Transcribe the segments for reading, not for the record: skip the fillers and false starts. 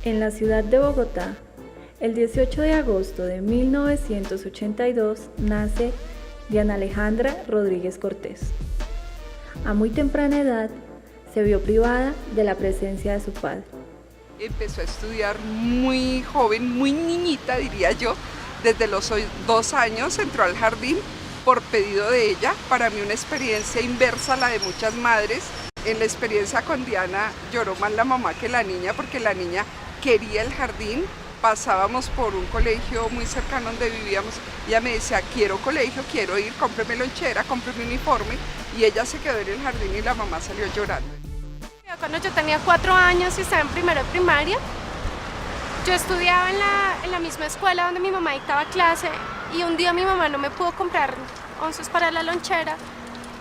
En la ciudad de Bogotá, el 18 de agosto de 1982 nace Diana Alejandra Rodríguez Cortés. A muy temprana edad se vio privada de la presencia de su padre. Empezó a estudiar muy joven, muy niñita diría yo. Desde los 2 años entró al jardín por pedido de ella. Para mí una experiencia inversa a la de muchas madres. En la experiencia con Diana lloró más la mamá que la niña porque la niña quería el jardín. Pasábamos por un colegio muy cercano donde vivíamos. Ella me decía, quiero colegio, quiero ir, cómpreme lonchera, cómpreme uniforme. Y ella se quedó en el jardín y la mamá salió llorando. Cuando yo tenía 4 años y estaba en primero de primaria, yo estudiaba en la misma escuela donde mi mamá dictaba clase y un día mi mamá no me pudo comprar onces para la lonchera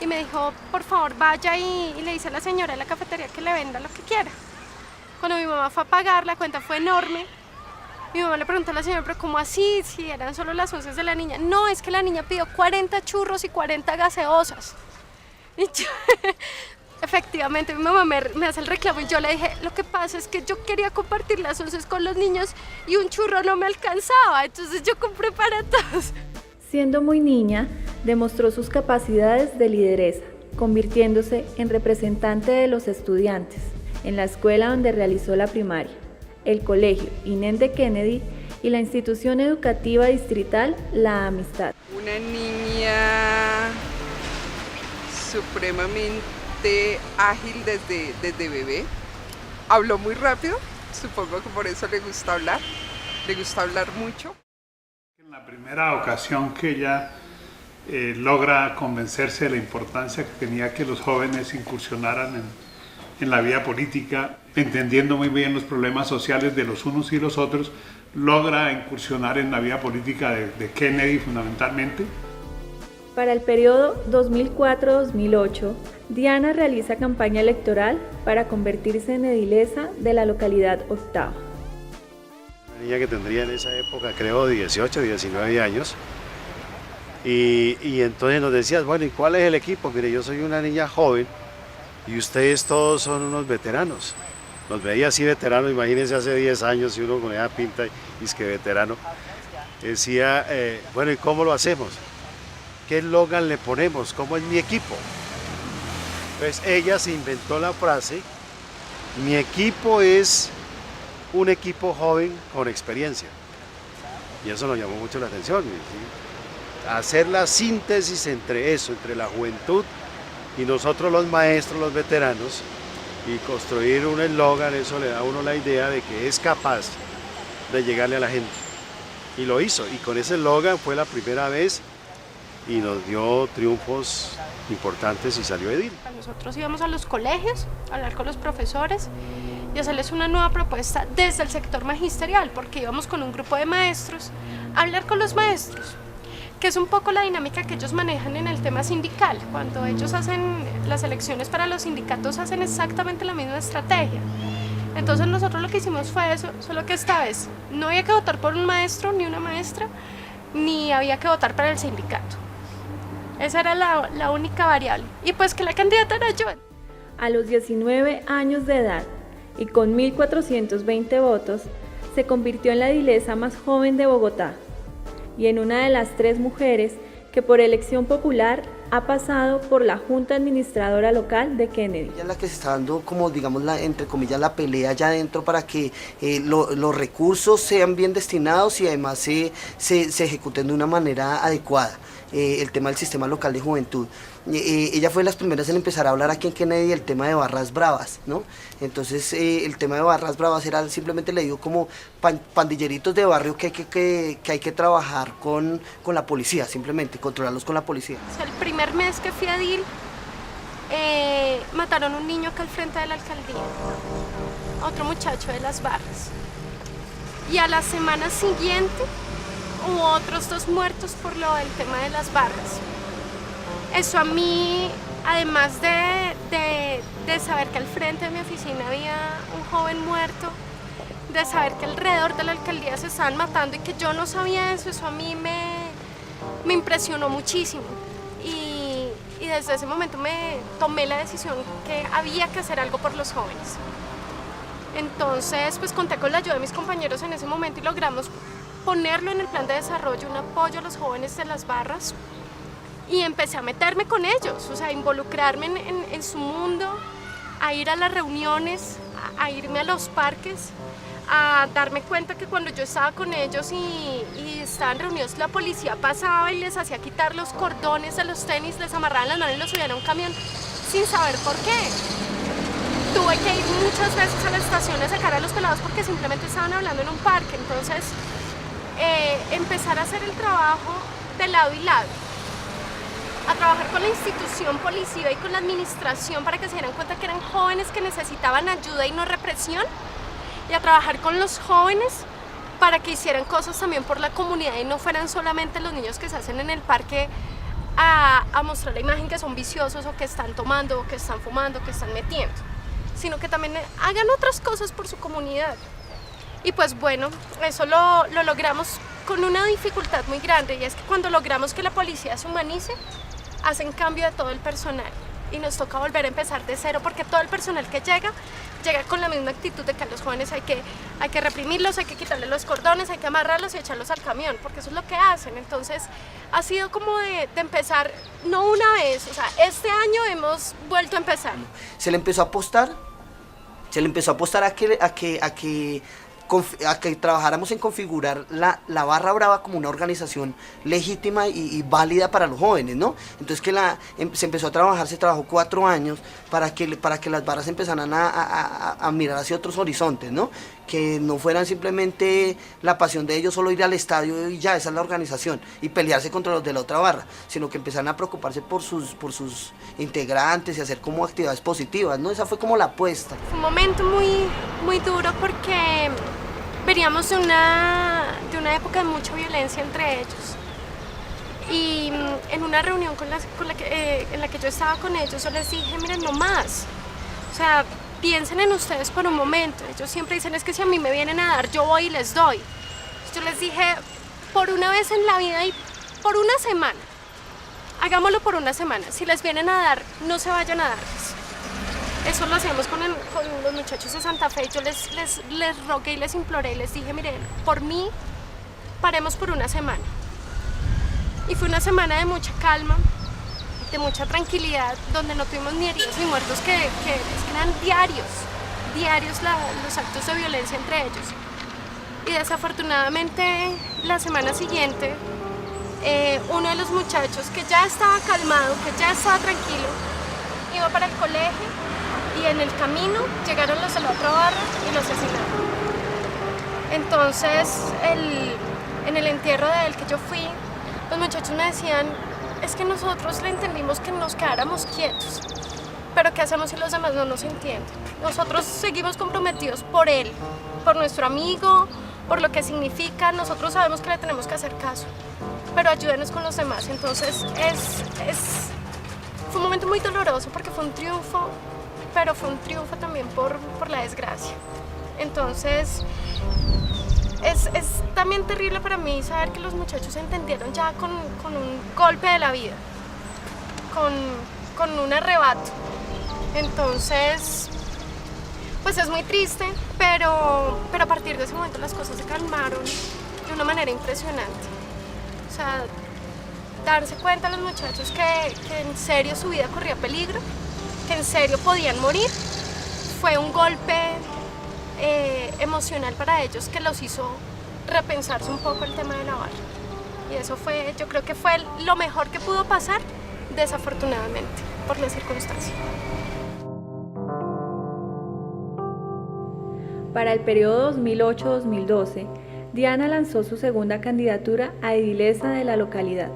y me dijo, por favor vaya y le dice a la señora de la cafetería que le venda lo que quiera. Cuando mi mamá fue a pagar, la cuenta fue enorme. Mi mamá le preguntó a la señora, pero ¿cómo así? Si eran solo las onces de la niña. No, es que la niña pidió 40 churros y 40 gaseosas. Y yo, efectivamente, mi mamá me hace el reclamo y yo le dije, lo que pasa es que yo quería compartir las onces con los niños y un churro no me alcanzaba, entonces yo compré para todos. Siendo muy niña, demostró sus capacidades de lideresa, convirtiéndose en representante de los estudiantes en la escuela donde realizó la primaria, el colegio Inés de Kennedy y la institución educativa distrital La Amistad. Una niña supremamente ágil desde bebé. Habló muy rápido, supongo que por eso le gusta hablar mucho. En la primera ocasión que ella logra convencerse de la importancia que tenía que los jóvenes incursionaran en la vida política, entendiendo muy bien los problemas sociales de los unos y los otros, logra incursionar en la vida política de Kennedy fundamentalmente. Para el periodo 2004-2008, Diana realiza campaña electoral para convertirse en edilesa de la localidad octava. Una niña que tendría en esa época, creo, 18, 19 años. Y entonces nos decías, bueno, ¿y cuál es el equipo? Mire, yo soy una niña joven y ustedes todos son unos veteranos. Nos veía así veteranos, imagínense hace 10 años, y uno con esa pinta y es que veterano. Decía, bueno, ¿y cómo lo hacemos? ¿Qué eslogan le ponemos? ¿Cómo es mi equipo? Pues ella se inventó la frase, mi equipo es un equipo joven con experiencia. Y eso nos llamó mucho la atención. ¿Sí? Hacer la síntesis entre eso, entre la juventud y nosotros los maestros, los veteranos, y construir un eslogan, eso le da a uno la idea de que es capaz de llegarle a la gente. Y lo hizo, y con ese eslogan fue la primera vez y nos dio triunfos importantes y salió edil. Nosotros íbamos a los colegios a hablar con los profesores y hacerles una nueva propuesta desde el sector magisterial, porque íbamos con un grupo de maestros a hablar con los maestros, que es un poco la dinámica que ellos manejan en el tema sindical. Cuando ellos hacen las elecciones para los sindicatos hacen exactamente la misma estrategia. Entonces nosotros lo que hicimos fue eso, solo que esta vez no había que votar por un maestro ni una maestra, ni había que votar para el sindicato. Esa era la única variable. Y pues que la candidata era yo. A los 19 años de edad y con 1.420 votos, se convirtió en la edilesa más joven de Bogotá y en una de las 3 mujeres que por elección popular ha pasado por la Junta Administradora Local de Kennedy. Ella es la que se está dando como, digamos, entre comillas, la pelea allá adentro para que los recursos sean bien destinados y además se ejecuten de una manera adecuada. El tema del sistema local de juventud. Ella fue de las primeras en empezar a hablar aquí en Kennedy el tema de barras bravas, ¿no? Entonces el tema de barras bravas era simplemente le digo como pandilleritos de barrio que hay que trabajar con la policía, simplemente controlarlos con la policía. O sea, el primer mes que fui a DIL mataron a un niño acá al frente de la alcaldía, a otro muchacho de las barras, y a la semana siguiente hubo otros 2 muertos por lo del tema de las barras. Eso a mí, además de saber que al frente de mi oficina había un joven muerto, de saber que alrededor de la alcaldía se estaban matando y que yo no sabía eso a mí me impresionó muchísimo. Y desde ese momento me tomé la decisión que había que hacer algo por los jóvenes. Entonces, pues conté con la ayuda de mis compañeros en ese momento y logramos ponerlo en el plan de desarrollo, un apoyo a los jóvenes de las barras, y empecé a meterme con ellos, o sea, a involucrarme en su mundo, a ir a las reuniones, a irme a los parques, a darme cuenta que cuando yo estaba con ellos y estaban reunidos, la policía pasaba y les hacía quitar los cordones de los tenis, les amarraban las manos y los subían a un camión sin saber por qué. Tuve que ir muchas veces a la estación a sacar a los pelados porque simplemente estaban hablando en un parque. Entonces, empezar a hacer el trabajo de lado y lado, a trabajar con la institución policiva y con la administración para que se dieran cuenta que eran jóvenes que necesitaban ayuda y no represión, y a trabajar con los jóvenes para que hicieran cosas también por la comunidad y no fueran solamente los niños que se hacen en el parque a mostrar la imagen que son viciosos o que están tomando o que están fumando o que están metiendo, sino que también hagan otras cosas por su comunidad. Y pues bueno, eso lo logramos con una dificultad muy grande, y es que cuando logramos que la policía se humanice, hacen cambio de todo el personal y nos toca volver a empezar de cero, porque todo el personal que llega con la misma actitud de que a los jóvenes hay que reprimirlos, hay que quitarles los cordones, hay que amarrarlos y echarlos al camión, porque eso es lo que hacen. Entonces ha sido como de empezar, no una vez, o sea, este año hemos vuelto a empezar. Se le empezó a apostar a que trabajáramos en configurar la Barra Brava como una organización legítima y válida para los jóvenes, ¿no? Entonces se empezó a trabajar, se trabajó 4 años para que las barras empezaran a mirar hacia otros horizontes, ¿no? Que no fueran simplemente la pasión de ellos solo ir al estadio y ya, esa es la organización, y pelearse contra los de la otra barra, sino que empezaran a preocuparse por sus integrantes y hacer como actividades positivas, ¿no? Esa fue como la apuesta. Fue un momento muy, muy duro porque veníamos de una época de mucha violencia entre ellos, y en una reunión en la que yo estaba con ellos, yo les dije, miren, no más, o sea, piensen en ustedes por un momento. Ellos siempre dicen, es que si a mí me vienen a dar, yo voy y les doy. Yo les dije, por una vez en la vida y por una semana, hagámoslo por una semana, si les vienen a dar, no se vayan a darles. Eso lo hacíamos con los muchachos de Santa Fe. Yo les rogué y les imploré y les dije, miren, por mí, paremos por una semana. Y fue una semana de mucha calma, de mucha tranquilidad, donde no tuvimos ni heridos ni muertos, que eran diarios los actos de violencia entre ellos. Y desafortunadamente, la semana siguiente, uno de los muchachos que ya estaba calmado, que ya estaba tranquilo, iba para el colegio, y en el camino llegaron los de la otra barra y lo asesinaron. Entonces, en el entierro de él que yo fui, los muchachos me decían, es que nosotros le entendimos que nos quedáramos quietos, pero ¿qué hacemos si los demás no nos entienden? Nosotros seguimos comprometidos por él, por nuestro amigo, por lo que significa. Nosotros sabemos que le tenemos que hacer caso, pero ayúdenos con los demás. Entonces fue un momento muy doloroso porque fue un triunfo, pero fue un triunfo también por la desgracia. Entonces es también terrible para mí saber que los muchachos entendieron ya con un golpe de la vida, con un arrebato. Entonces, pues es muy triste, pero a partir de ese momento las cosas se calmaron de una manera impresionante. O sea, darse cuenta a los muchachos que en serio su vida corría peligro, que en serio podían morir, fue un golpe emocional para ellos que los hizo repensarse un poco el tema de la barra. Y eso fue, yo creo que fue lo mejor que pudo pasar, desafortunadamente, por la circunstancia. Para el periodo 2008-2012, Diana lanzó su segunda candidatura a edilesa de la localidad.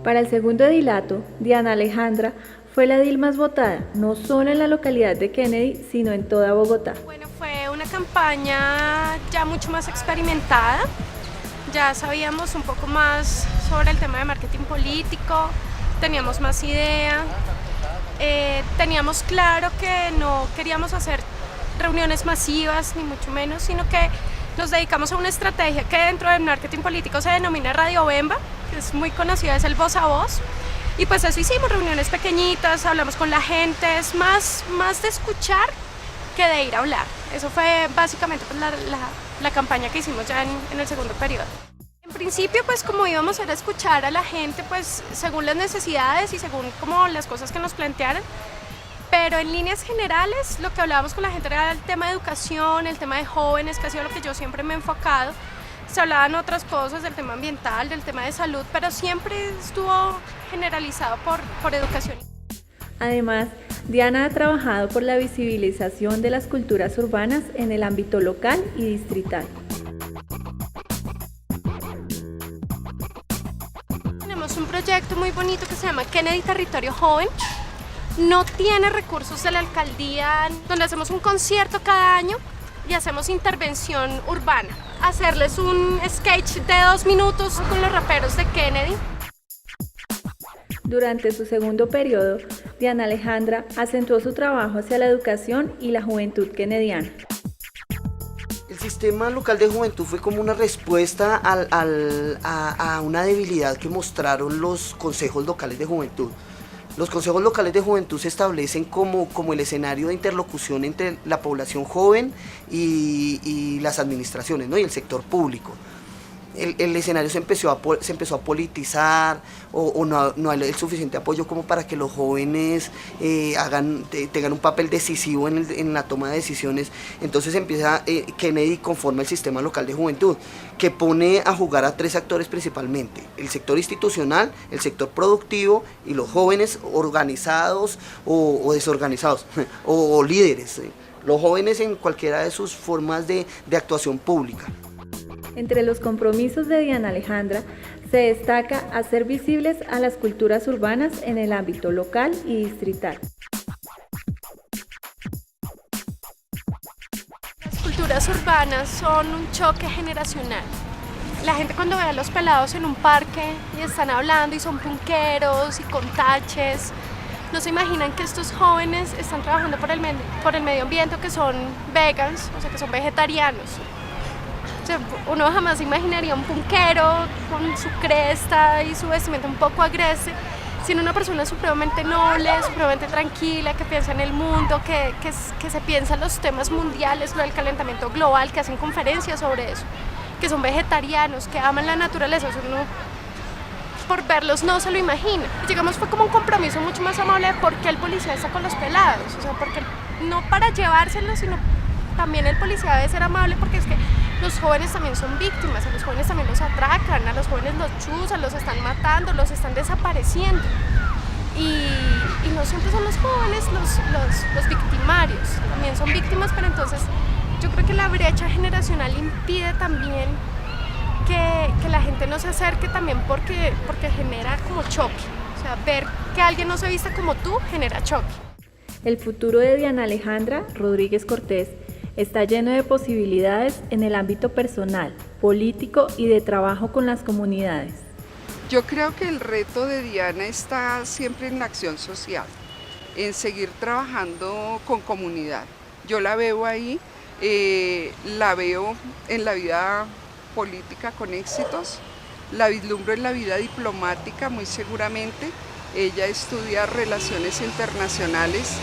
Para el segundo edilato, Diana Alejandra fue la edil más votada, no solo en la localidad de Kennedy, sino en toda Bogotá. Bueno, fue una campaña ya mucho más experimentada. Ya sabíamos un poco más sobre el tema de marketing político, teníamos más idea, teníamos claro que no queríamos hacer reuniones masivas, ni mucho menos, sino que nos dedicamos a una estrategia que dentro del marketing político se denomina Radio Bemba, que es muy conocida, es el voz a voz. Y pues eso hicimos, reuniones pequeñitas, hablamos con la gente, es más de escuchar que de ir a hablar. Eso fue básicamente pues, la campaña que hicimos ya en el segundo periodo. En principio, pues como íbamos a ir a escuchar a la gente, pues según las necesidades y según como las cosas que nos plantearan, pero en líneas generales lo que hablábamos con la gente era el tema de educación, el tema de jóvenes, que ha sido lo que yo siempre me he enfocado. Se hablaban otras cosas del tema ambiental, del tema de salud, pero siempre estuvo generalizado por educación. Además, Diana ha trabajado por la visibilización de las culturas urbanas en el ámbito local y distrital. Tenemos un proyecto muy bonito que se llama Kennedy Territorio Joven. No tiene recursos de la alcaldía, donde hacemos un concierto cada año y hacemos intervención urbana. Hacerles un sketch de 2 minutos con los raperos de Kennedy. Durante su segundo periodo, Diana Alejandra acentuó su trabajo hacia la educación y la juventud kennediana. El sistema local de juventud fue como una respuesta a una debilidad que mostraron los consejos locales de juventud. Los consejos locales de juventud se establecen como el escenario de interlocución entre la población joven y las administraciones, ¿no? Y el sector público. El escenario se empezó a politizar o no hay el suficiente apoyo como para que los jóvenes tengan un papel decisivo en la toma de decisiones. Entonces Kennedy conforma el sistema local de juventud, que pone a jugar a 3 actores principalmente: el sector institucional, el sector productivo y los jóvenes organizados o desorganizados o líderes, los jóvenes en cualquiera de sus formas de actuación pública. Entre los compromisos de Diana Alejandra se destaca hacer visibles a las culturas urbanas en el ámbito local y distrital. Las culturas urbanas son un choque generacional. La gente cuando ve a los pelados en un parque y están hablando y son punqueros y con taches, no se imaginan que estos jóvenes están trabajando por el medio ambiente, que son vegans, o sea que son vegetarianos. Uno jamás imaginaría un punquero con su cresta y su vestimenta un poco agreste, sino una persona supremamente noble, supremamente tranquila, que piensa en el mundo, que se piensa en los temas mundiales, lo del calentamiento global, que hacen conferencias sobre eso, que son vegetarianos, que aman la naturaleza. Eso uno, por verlos, no se lo imagina. Y digamos, fue como un compromiso mucho más amable de por qué el policía está con los pelados, o sea, porque no para llevárselos, sino también el policía debe ser amable, porque es que los jóvenes también son víctimas, a los jóvenes también los atracan, a los jóvenes los chuzan, los están matando, los están desapareciendo. Y no siempre son los jóvenes los victimarios, también son víctimas, pero entonces yo creo que la brecha generacional impide también que la gente no se acerque también porque genera como choque. O sea, ver que alguien no se vista como tú genera choque. El futuro de Diana Alejandra Rodríguez Cortés está lleno de posibilidades en el ámbito personal, político y de trabajo con las comunidades. Yo creo que el reto de Diana está siempre en la acción social, en seguir trabajando con comunidad. Yo la veo ahí, la veo en la vida política con éxitos, la vislumbro en la vida diplomática muy seguramente. Ella estudia relaciones internacionales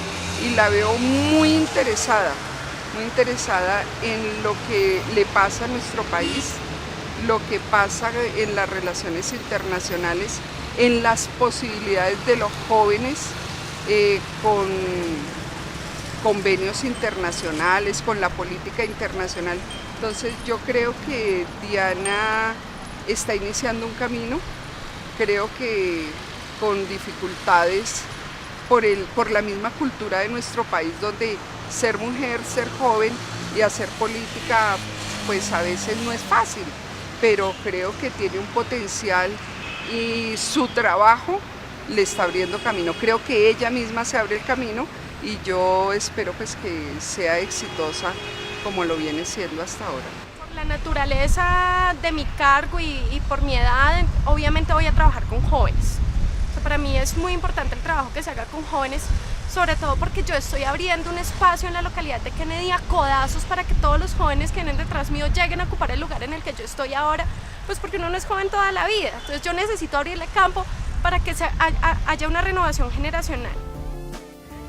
y la veo muy interesada en lo que le pasa a nuestro país, lo que pasa en las relaciones internacionales, en las posibilidades de los jóvenes con convenios internacionales, con la política internacional. Entonces yo creo que Diana está iniciando un camino, creo que con dificultades por la misma cultura de nuestro país, donde ser mujer, ser joven y hacer política, pues a veces no es fácil, pero creo que tiene un potencial y su trabajo le está abriendo camino. Creo que ella misma se abre el camino y yo espero pues que sea exitosa como lo viene siendo hasta ahora. Por la naturaleza de mi cargo y por mi edad, obviamente voy a trabajar con jóvenes. O sea, para mí es muy importante el trabajo que se haga con jóvenes, sobre todo porque yo estoy abriendo un espacio en la localidad de Kennedy a codazos para que todos los jóvenes que vienen detrás mío lleguen a ocupar el lugar en el que yo estoy ahora, pues porque uno no es joven toda la vida. Entonces yo necesito abrirle campo para que haya una renovación generacional.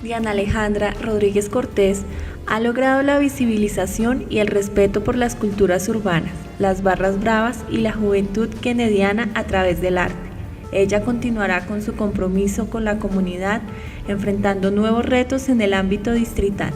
Diana Alejandra Rodríguez Cortés ha logrado la visibilización y el respeto por las culturas urbanas, las barras bravas y la juventud kennediana a través del arte. Ella continuará con su compromiso con la comunidad, enfrentando nuevos retos en el ámbito distrital.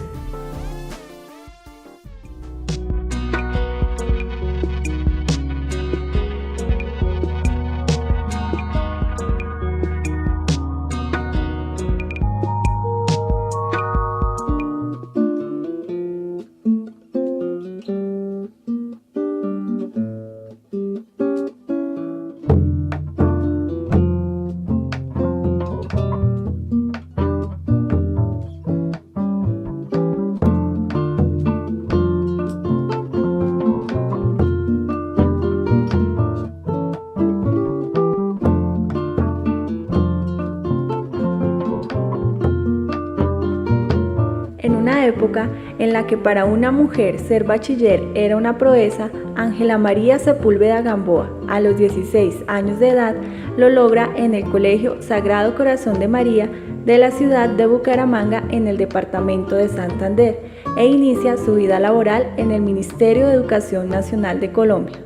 En una época en la que para una mujer ser bachiller era una proeza, Ángela María Sepúlveda Gamboa, a los 16 años de edad, lo logra en el Colegio Sagrado Corazón de María de la ciudad de Bucaramanga, en el departamento de Santander, e inicia su vida laboral en el Ministerio de Educación Nacional de Colombia.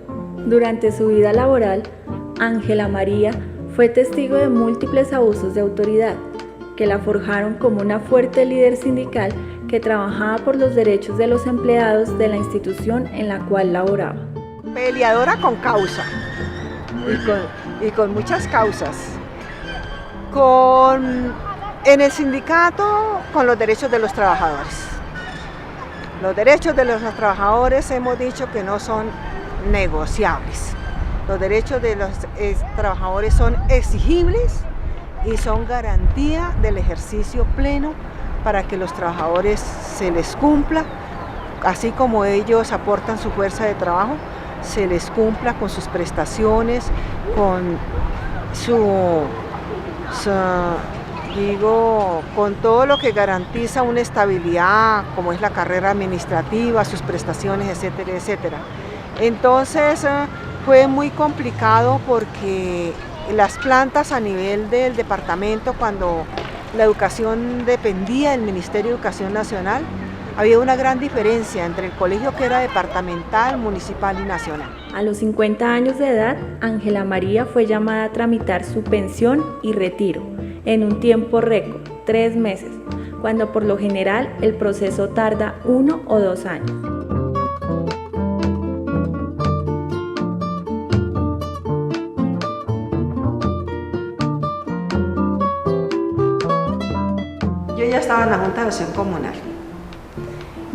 Durante su vida laboral, Ángela María fue testigo de múltiples abusos de autoridad, que la forjaron como una fuerte líder sindical que trabajaba por los derechos de los empleados de la institución en la cual laboraba. Peleadora con causa y con muchas causas. En el sindicato, con los derechos de los trabajadores. Los derechos de los trabajadores hemos dicho que no son negociables. Los derechos de los trabajadores son exigibles y son garantía del ejercicio pleno para que los trabajadores se les cumpla, así como ellos aportan su fuerza de trabajo, se les cumpla con sus prestaciones, con con todo lo que garantiza una estabilidad, como es la carrera administrativa, sus prestaciones, etcétera, etcétera. Entonces fue muy complicado porque las plantas a nivel del departamento, cuando la educación dependía del Ministerio de Educación Nacional, había una gran diferencia entre el colegio que era departamental, municipal y nacional. A los 50 años de edad, Ángela María fue llamada a tramitar su pensión y retiro en un tiempo récord, 3 meses, cuando por lo general el proceso tarda 1 o 2 años. Yo ya estaba en la Junta de Acción Comunal.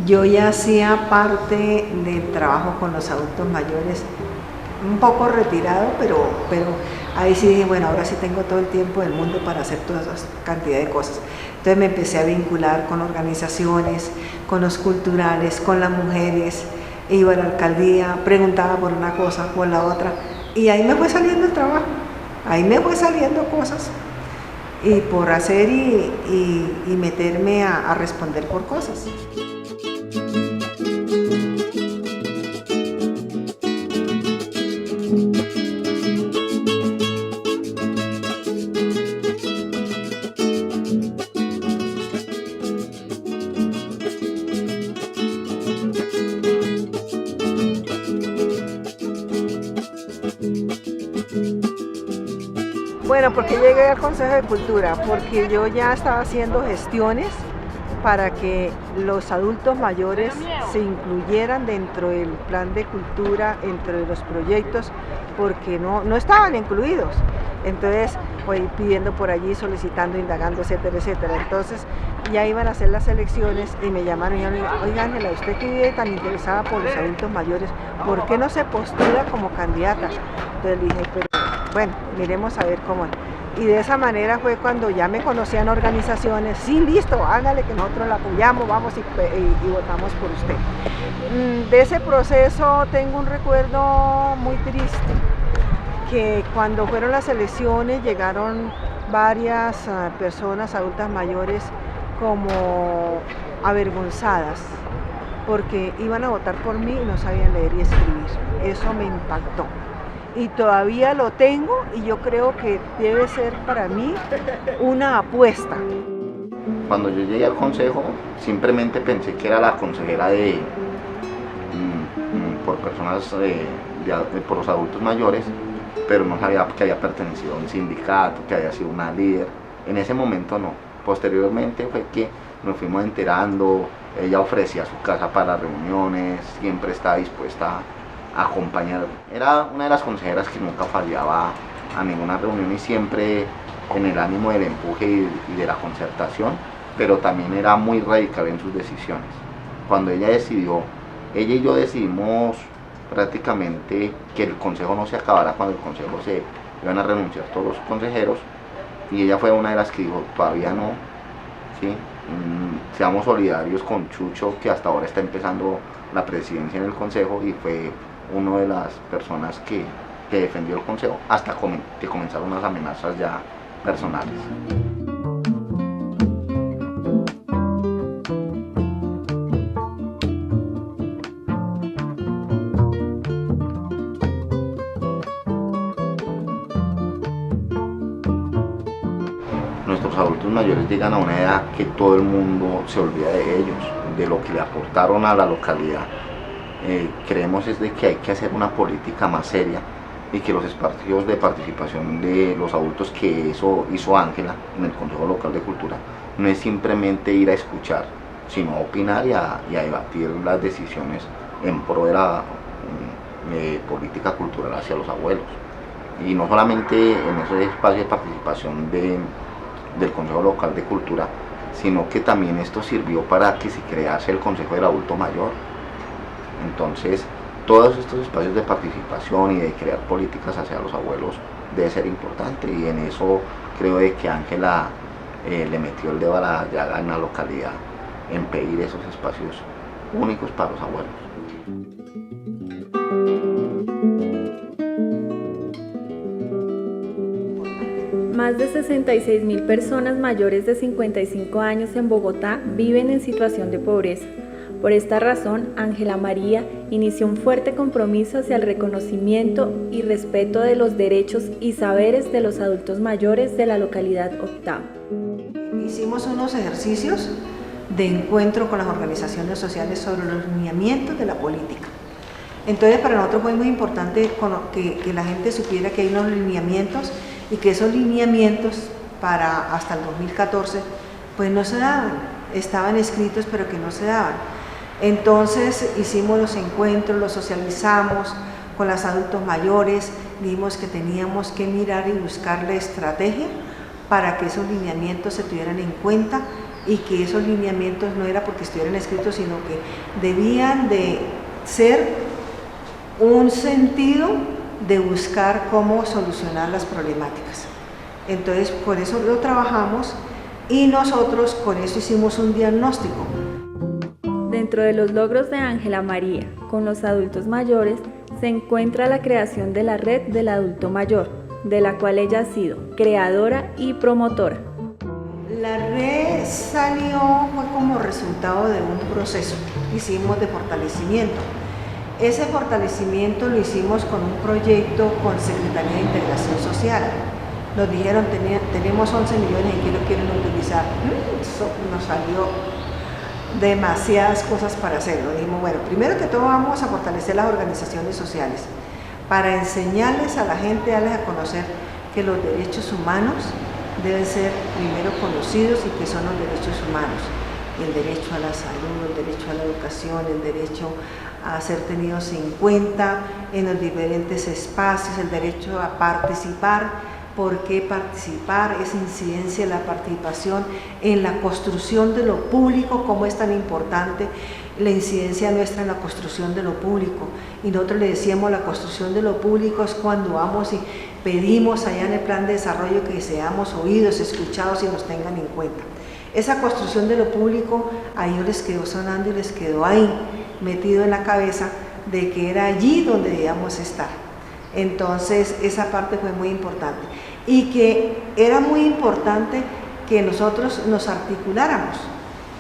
Yo ya hacía parte del trabajo con los adultos mayores, un poco retirado, pero ahí sí dije, bueno, ahora sí tengo todo el tiempo del mundo para hacer toda esa cantidad de cosas. Entonces me empecé a vincular con organizaciones, con los culturales, con las mujeres, iba a la alcaldía, preguntaba por una cosa, por la otra, y ahí me fue saliendo el trabajo, ahí me fue saliendo cosas. Y por hacer y meterme a responder por cosas. Bueno, ¿por qué llegué al Consejo de Cultura? Porque yo ya estaba haciendo gestiones para que los adultos mayores se incluyeran dentro del plan de cultura, dentro de los proyectos, porque no estaban incluidos. Entonces, voy pidiendo por allí, solicitando, indagando, etcétera, etcétera. Entonces, ya iban a hacer las elecciones y me llamaron y me dijeron, oiga Ángela, usted que vive tan interesada por los adultos mayores, ¿por qué no se postula como candidata? Entonces dije, pero bueno, miremos a ver cómo es. Y de esa manera fue cuando ya me conocían organizaciones, sí, listo, hágale que nosotros la apoyamos, vamos y votamos por usted. De ese proceso tengo un recuerdo muy triste, que cuando fueron las elecciones llegaron varias personas adultas mayores como avergonzadas, porque iban a votar por mí y no sabían leer y escribir. Eso me impactó. Y todavía lo tengo y yo creo que debe ser para mí una apuesta. Cuando yo llegué al consejo, simplemente pensé que era la consejera por personas, por los adultos mayores, pero no sabía que había pertenecido a un sindicato, que había sido una líder. En ese momento no. Posteriormente fue que nos fuimos enterando, ella ofrecía su casa para reuniones, siempre estaba dispuesta a acompañar. Era una de las consejeras que nunca fallaba a ninguna reunión y siempre en el ánimo del empuje y de la concertación, pero también era muy radical en sus decisiones. Cuando ella decidió, ella y yo decidimos prácticamente que el consejo no se acabara cuando el consejo se iban a renunciar todos los consejeros, y ella fue una de las que dijo, todavía no, ¿sí? Seamos solidarios con Chucho, que hasta ahora está empezando la presidencia en el consejo, y fue una de las personas que defendió el consejo hasta que comenzaron las amenazas ya personales. Nuestros adultos mayores llegan a una edad que todo el mundo se olvida de ellos, de lo que le aportaron a la localidad. Creemos es de que hay que hacer una política más seria y que los espacios de participación de los adultos que hizo Ángela en el Consejo Local de Cultura no es simplemente ir a escuchar, sino a opinar y a debatir las decisiones en pro de la política cultural hacia los abuelos. Y no solamente en ese espacio de participación del Consejo Local de Cultura, sino que también esto sirvió para que se crease el Consejo del Adulto Mayor. Entonces, todos estos espacios de participación y de crear políticas hacia los abuelos debe ser importante, y en eso creo de que Ángela le metió el dedo a la llaga en la localidad en pedir esos espacios únicos para los abuelos. Más de 66.000 personas mayores de 55 años en Bogotá viven en situación de pobreza. Por esta razón, Ángela María inició un fuerte compromiso hacia el reconocimiento y respeto de los derechos y saberes de los adultos mayores de la localidad Octava. Hicimos unos ejercicios de encuentro con las organizaciones sociales sobre los lineamientos de la política. Entonces, para nosotros fue muy importante que la gente supiera que hay unos lineamientos y que esos lineamientos para hasta el 2014 pues no se daban, estaban escritos pero que no se daban. Entonces hicimos los encuentros, los socializamos con los adultos mayores, vimos que teníamos que mirar y buscar la estrategia para que esos lineamientos se tuvieran en cuenta, y que esos lineamientos no era porque estuvieran escritos, sino que debían de ser un sentido de buscar cómo solucionar las problemáticas. Entonces, por eso lo trabajamos, y nosotros con eso hicimos un diagnóstico. Dentro de los logros de Ángela María con los adultos mayores se encuentra la creación de la Red del Adulto Mayor, de la cual ella ha sido creadora y promotora. La red salió fue como resultado de un proceso que hicimos de fortalecimiento. Ese fortalecimiento lo hicimos con un proyecto con Secretaría de Integración Social. Nos dijeron, tenemos 11 millones y ¿qué lo quieren utilizar? Eso nos salió demasiadas cosas para hacerlo. Dijimos, bueno, primero que todo vamos a fortalecer las organizaciones sociales para enseñarles a la gente, darles a conocer que los derechos humanos deben ser primero conocidos y que son los derechos humanos. El derecho a la salud, el derecho a la educación, el derecho a ser tenidos en cuenta en los diferentes espacios, el derecho a participar. ¿Por qué participar? Esa incidencia de la participación en la construcción de lo público, cómo es tan importante la incidencia nuestra en la construcción de lo público. Y nosotros le decíamos, la construcción de lo público es cuando vamos y pedimos allá en el plan de desarrollo que seamos oídos, escuchados y nos tengan en cuenta. Esa construcción de lo público a ellos les quedó sonando y les quedó ahí, metido en la cabeza de que era allí donde debíamos estar. Entonces esa parte fue muy importante, y que era muy importante que nosotros nos articuláramos,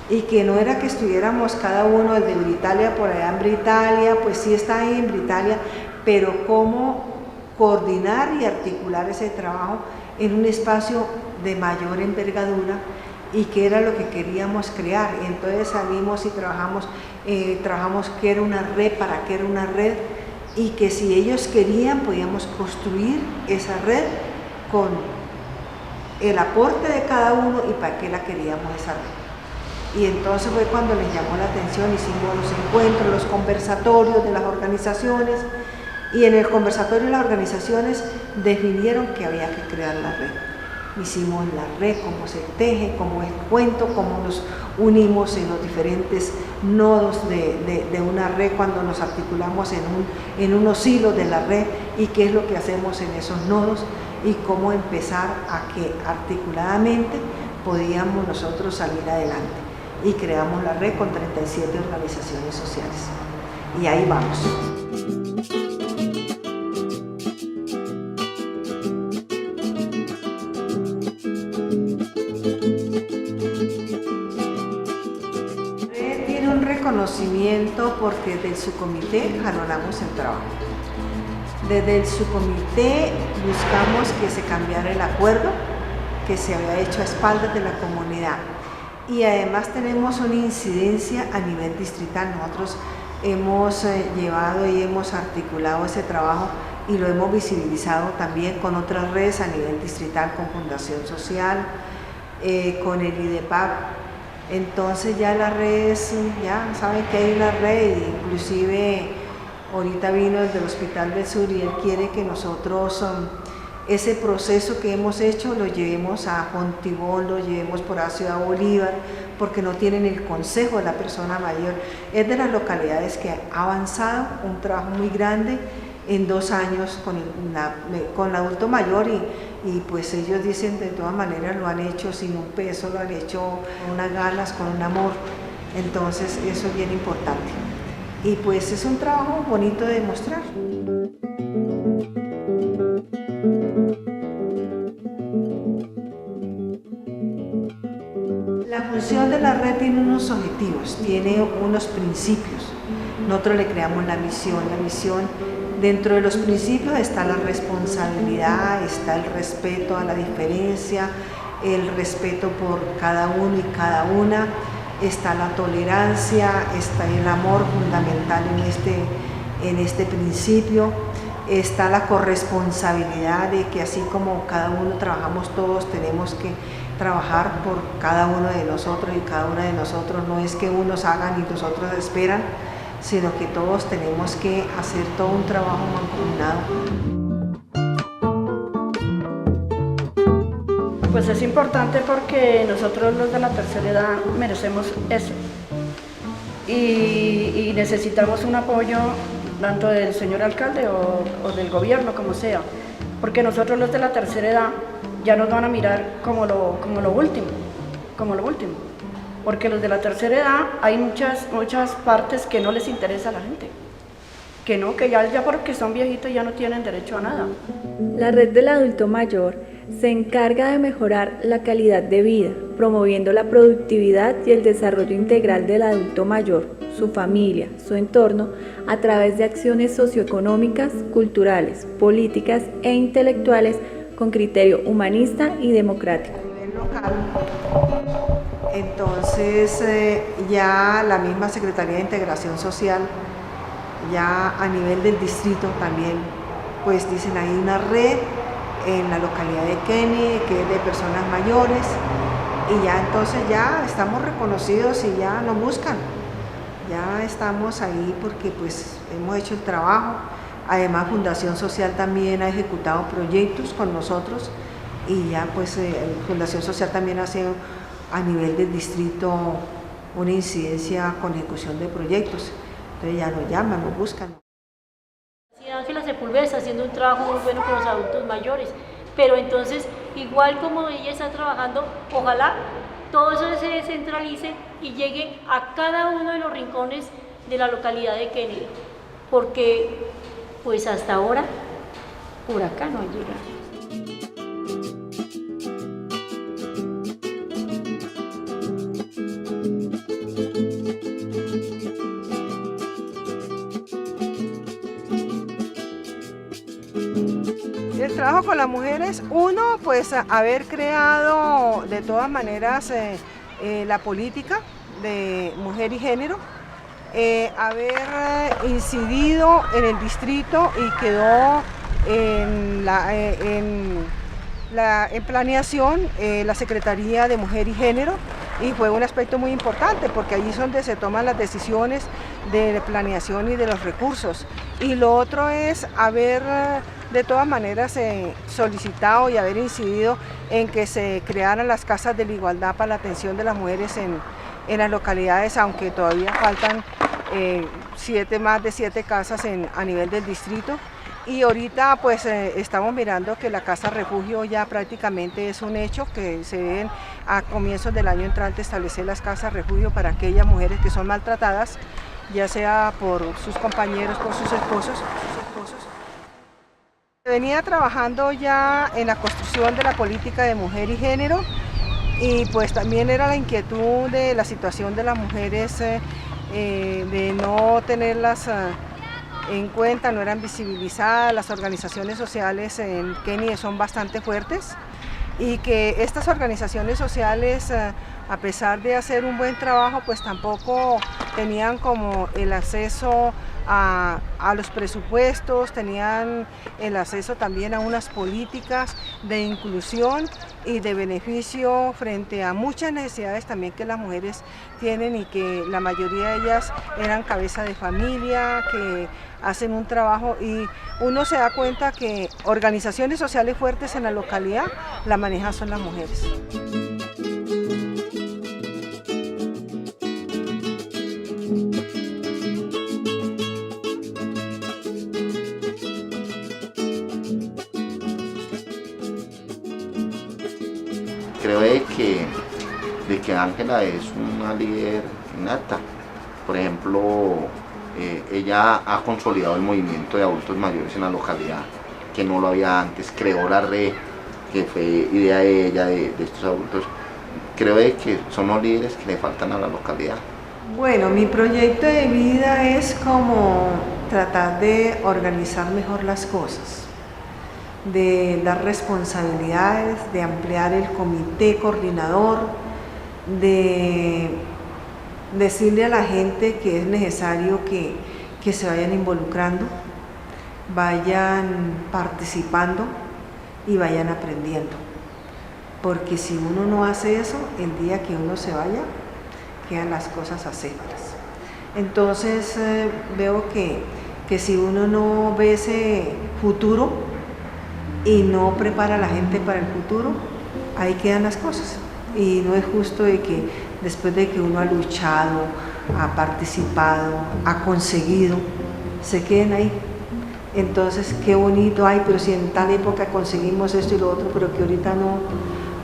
y que no era que estuviéramos cada uno, el de Britalia por allá en Britalia, pues sí está ahí en Britalia, pero cómo coordinar y articular ese trabajo en un espacio de mayor envergadura y qué era lo que queríamos crear. Y entonces salimos y trabajamos qué era una red, para qué era una red, y que si ellos querían podíamos construir esa red con el aporte de cada uno y para qué la queríamos esa red. Y entonces fue cuando les llamó la atención, hicimos los encuentros, los conversatorios de las organizaciones, y en el conversatorio de las organizaciones definieron que había que crear la red. Hicimos la red, cómo se teje, cómo es el cuento, cómo nos unimos en los diferentes nodos de una red cuando nos articulamos en unos hilos de la red, y qué es lo que hacemos en esos nodos y cómo empezar a que articuladamente podíamos nosotros salir adelante. Y creamos la red con 37 organizaciones sociales. Y ahí vamos. Tiene un reconocimiento porque desde el subcomité jalonamos el trabajo. Desde el subcomité buscamos que se cambiara el acuerdo que se había hecho a espaldas de la comunidad. Y además tenemos una incidencia a nivel distrital. Nosotros hemos llevado y hemos articulado ese trabajo y lo hemos visibilizado también con otras redes a nivel distrital, con Fundación Social, con el IDEPAC. Entonces ya las redes, ya saben que hay una red, inclusive ahorita vino el del Hospital del Sur y él quiere que nosotros ese proceso que hemos hecho lo llevemos a Fontibón, lo llevemos por la Ciudad Bolívar, porque no tienen el consejo de la persona mayor. Es de las localidades que ha avanzado un trabajo muy grande en 2 años con el adulto mayor, y pues ellos dicen de todas maneras lo han hecho sin un peso, lo han hecho con unas ganas, con un amor. Entonces eso es bien importante. Y pues es un trabajo bonito de demostrar. La función de la red tiene unos objetivos, tiene unos principios. Nosotros le creamos la misión. La misión, dentro de los principios está la responsabilidad, está el respeto a la diferencia, el respeto por cada uno y cada una, está la tolerancia, está el amor fundamental en este principio, está la corresponsabilidad de que así como cada uno trabajamos todos, tenemos que trabajar por cada uno de nosotros, y cada uno de nosotros no es que unos hagan y los otros esperan, sino que todos tenemos que hacer todo un trabajo mancomunado. Pues es importante porque nosotros los de la tercera edad merecemos eso, y necesitamos un apoyo tanto del señor alcalde o del gobierno, como sea, porque nosotros los de la tercera edad ya nos van a mirar como lo último, porque los de la tercera edad hay muchas partes que no les interesa a la gente, que ya porque son viejitos ya no tienen derecho a nada. La red del adulto mayor se encarga de mejorar la calidad de vida, promoviendo la productividad y el desarrollo integral del adulto mayor, su familia, su entorno, a través de acciones socioeconómicas, culturales, políticas e intelectuales con criterio humanista y democrático. A nivel local, entonces ya la misma Secretaría de Integración Social, ya a nivel del distrito también, pues dicen hay una red en la localidad de Kennedy que es de personas mayores, y ya entonces ya estamos reconocidos y ya nos buscan, ya estamos ahí porque pues hemos hecho el trabajo. Además Fundación Social también ha ejecutado proyectos con nosotros, y ya pues Fundación Social también hace a nivel del distrito una incidencia con ejecución de proyectos, entonces ya nos llaman, nos buscan. Ángela Sepúlveda está haciendo un trabajo muy bueno con los adultos mayores, pero entonces, igual como ella está trabajando, ojalá todo eso se descentralice y llegue a cada uno de los rincones de la localidad de Kennedy, porque pues hasta ahora por acá no ha llegado. El trabajo con las mujeres, uno, pues haber creado de todas maneras la política de mujer y género, haber incidido en el distrito y quedó en planeación la Secretaría de Mujer y Género, y fue un aspecto muy importante porque allí es donde se toman las decisiones de planeación y de los recursos. Y lo otro es haber de todas maneras solicitado y haber incidido en que se crearan las casas de la igualdad para la atención de las mujeres en las localidades, aunque todavía faltan más de 7 casas a nivel del distrito. Y ahorita pues estamos mirando que la casa refugio ya prácticamente es un hecho, que se deben a comienzos del año entrante establecer las casas refugio para aquellas mujeres que son maltratadas, ya sea por sus compañeros, por sus esposos. Venía trabajando ya en la construcción de la política de mujer y género, y pues también era la inquietud de la situación de las mujeres, de no tenerlas en cuenta, no eran visibilizadas. Las organizaciones sociales en Kenia son bastante fuertes, y que estas organizaciones sociales, a pesar de hacer un buen trabajo, pues tampoco tenían como el acceso a los presupuestos, tenían el acceso también a unas políticas de inclusión y de beneficio frente a muchas necesidades también que las mujeres tienen, y que la mayoría de ellas eran cabeza de familia, que hacen un trabajo, y uno se da cuenta que organizaciones sociales fuertes en la localidad la manejan son las mujeres. Creo de que Ángela es una líder innata. Por ejemplo, ella ha consolidado el movimiento de adultos mayores en la localidad, que no lo había antes. Creó la red, que fue idea de ella, de estos adultos. Creo de que son los líderes que le faltan a la localidad. Bueno, mi proyecto de vida es como tratar de organizar mejor las cosas, de dar responsabilidades, de ampliar el comité coordinador, de decirle a la gente que es necesario que se vayan involucrando, vayan participando y vayan aprendiendo. Porque si uno no hace eso, el día que uno se vaya, quedan las cosas acéfalas. Entonces veo que si uno no ve ese futuro y no prepara a la gente para el futuro, ahí quedan las cosas. Y no es justo de que después de que uno ha luchado, ha participado, ha conseguido, se queden ahí. Entonces, qué bonito, ay, pero si en tal época conseguimos esto y lo otro, pero que ahorita no,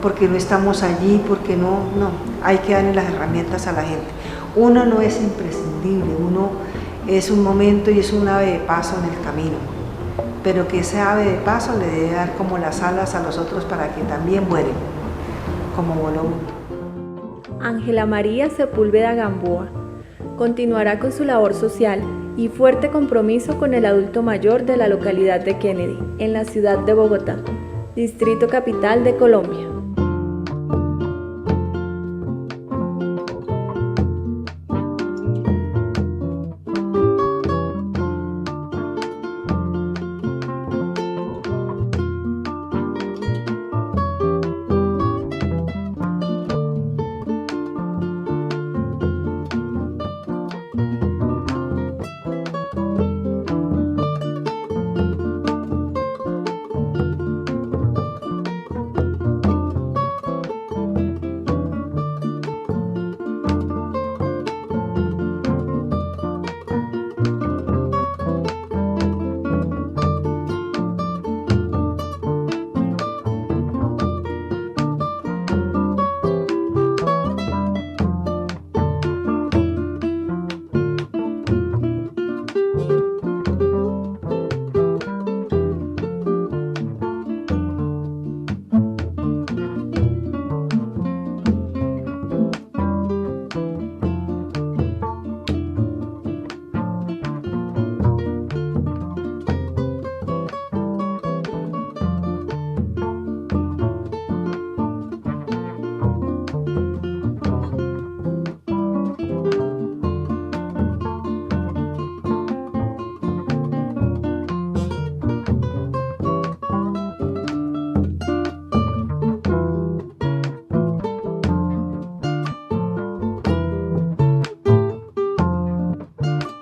porque no estamos allí, porque no, hay que darle las herramientas a la gente. Uno no es imprescindible, uno es un momento y es un ave de paso en el camino, pero que ese ave de paso le debe dar como las alas a los otros para que también vuelen, como voló uno. Ángela María Sepúlveda Gamboa continuará con su labor social y fuerte compromiso con el adulto mayor de la localidad de Kennedy, en la ciudad de Bogotá, Distrito Capital de Colombia.